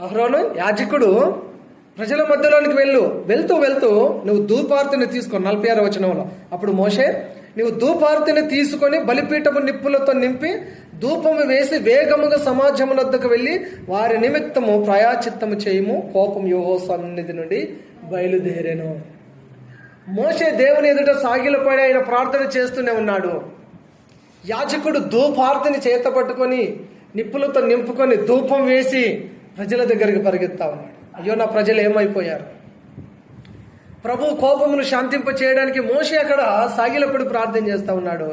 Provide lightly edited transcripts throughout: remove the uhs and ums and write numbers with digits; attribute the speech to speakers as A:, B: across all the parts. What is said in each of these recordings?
A: అహరోను యాజకుడు ప్రజల మధ్యలోనికి వెళ్తూ నువ్వు ధూపార్తిని తీసుకొని 46వ వచనంలో అప్పుడు మోషే నువ్వు ధూపార్తిని తీసుకొని బలిపీఠము నిప్పులతో నింపి ధూపము వేసి వేగముగా సమాజమునొద్దకు వెళ్ళి వారి నిమిత్తము ప్రాయశ్చిత్తము చేయము, కోపం యెహోవా సన్నిధి నుండి బయలుదేరెను. మోషే దేవుని ఎదుట సాగిలపడి ఆయన ప్రార్థన చేస్తూనే ఉన్నాడు. యాజకుడు ధూపార్తిని చేత పట్టుకొని నిప్పులతో నింపుకొని ధూపం వేసి ప్రజల దగ్గరికి పరిగెత్తా ఉన్నాడు. అయ్యో నా ప్రజలు ఏమైపోయారు. ప్రభు కోపమును శాంతింప చేయడానికి మోషే అక్కడ సాగిలపడి ప్రార్థన చేస్తా ఉన్నాడు.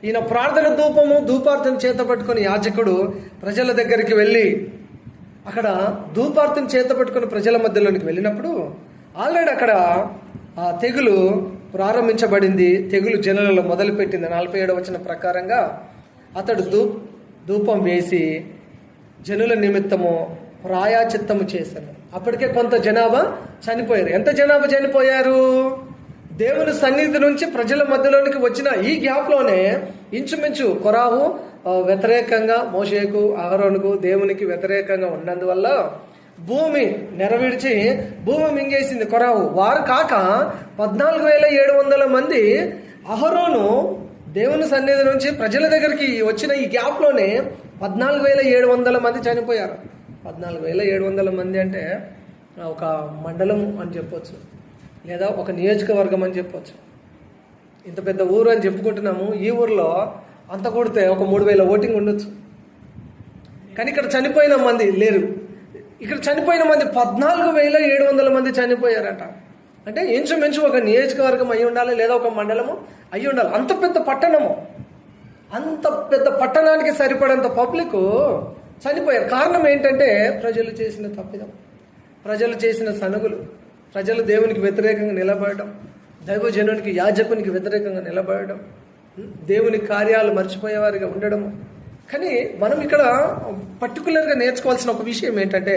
A: ఈయన ప్రార్థన ధూపార్తిని చేత పట్టుకొని యాజకుడు ప్రజల దగ్గరికి వెళ్ళి అక్కడ ధూపార్తిని చేత పట్టుకొని ప్రజల మధ్యలోనికి వెళ్ళినప్పుడు ఆల్రెడీ అక్కడ ఆ తెగులు ప్రారంభించబడింది. తెగులు జనులలో మొదలుపెట్టింది. 47వ వచనం ప్రకారంగా అతడు ధూపం వేసి జనుల నిమిత్తము ప్రాయశ్చిత్తము చేశాను. అప్పటికే కొంత జనాభా చనిపోయారు. ఎంత జనాభా చనిపోయారు? దేవుని సన్నిధి నుంచి ప్రజల మధ్యలోనికి వచ్చిన ఈ గ్యాప్లోనే ఇంచుమించు కొరాహు వ్యతిరేకంగా మోషేకు అహరోనుకు దేవునికి వ్యతిరేకంగా ఉన్నందువల్ల భూమి నెరవిడిచి భూమి మింగేసింది కొరాహు. వారు కాక 14,700 మంది అహరోను దేవుని సన్నిధి నుంచి ప్రజల దగ్గరికి వచ్చిన ఈ గ్యాప్లోనే 14,700 మంది చనిపోయారు. 14,700 మంది అంటే ఒక మండలం అని చెప్పొచ్చు, లేదా ఒక నియోజకవర్గం అని చెప్పొచ్చు. ఇంత పెద్ద ఊరు అని చెప్పుకుంటున్నాము. ఈ ఊర్లో అంత కూడితే ఒక 3,000 ఓటింగ్ ఉండొచ్చు. కానీ ఇక్కడ చనిపోయిన మంది లేరు. ఇక్కడ చనిపోయిన మంది 14,700 మంది చనిపోయారట. అంటే ఇంచుమించు ఒక నియోజకవర్గం అయి ఉండాలి, లేదా ఒక మండలము అయి ఉండాలి. అంత పెద్ద పట్టణము, అంత పెద్ద పట్టణానికి సరిపడంత పబ్లిక్ చనిపోయారు. కారణం ఏంటంటే ప్రజలు చేసిన తప్పిదం, ప్రజలు చేసిన సనుగులు, ప్రజలు దేవునికి వ్యతిరేకంగా నిలబడడం, దైవజనునికి యాజకునికి వ్యతిరేకంగా నిలబడడం, దేవుని కార్యాలు మర్చిపోయేవారిగా ఉండడము. కానీ మనం ఇక్కడ పర్టికులర్గా నేర్చుకోవాల్సిన ఒక విషయం ఏంటంటే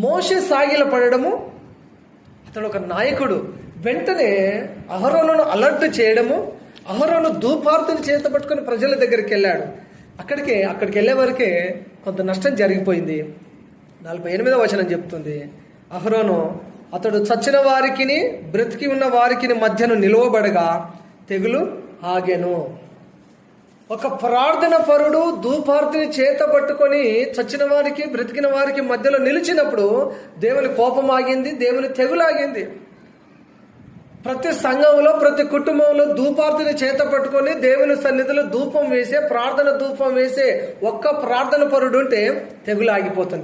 A: మోషే సాగిల పడడము, అతడు ఒక నాయకుడు. వెంటనే అహరోనును అలర్ట్ చేయడము, అహరోను ధూపార్తిని చేత పట్టుకొని ప్రజల దగ్గరికి వెళ్ళాడు. అక్కడికి వెళ్ళే వరకే కొంత నష్టం జరిగిపోయింది. 48వ వచనం చెప్తుంది, అహరోను అతడు చచ్చిన వారికిని బ్రతికి ఉన్న వారికిని మధ్యను నిలువబడగా తెగులు ఆగెను. ఒక ప్రార్థన పరుడు ధూపార్తిని చేత పట్టుకొని చచ్చిన వారికి బ్రతికిన వారికి మధ్యలో నిలిచినప్పుడు దేవుని కోపం ఆగింది, దేవుని తెగులు ఆగింది. ప్రతి సంఘంలో ప్రతి కుటుంబంలో ధూపార్తిని చేత పట్టుకొని దేవుని సన్నిధిలో ధూపం వేసే ప్రార్థన ధూపం వేసే ఒక్క ప్రార్థన పరుడు ఉంటే తెగులు ఆగిపోతుంది.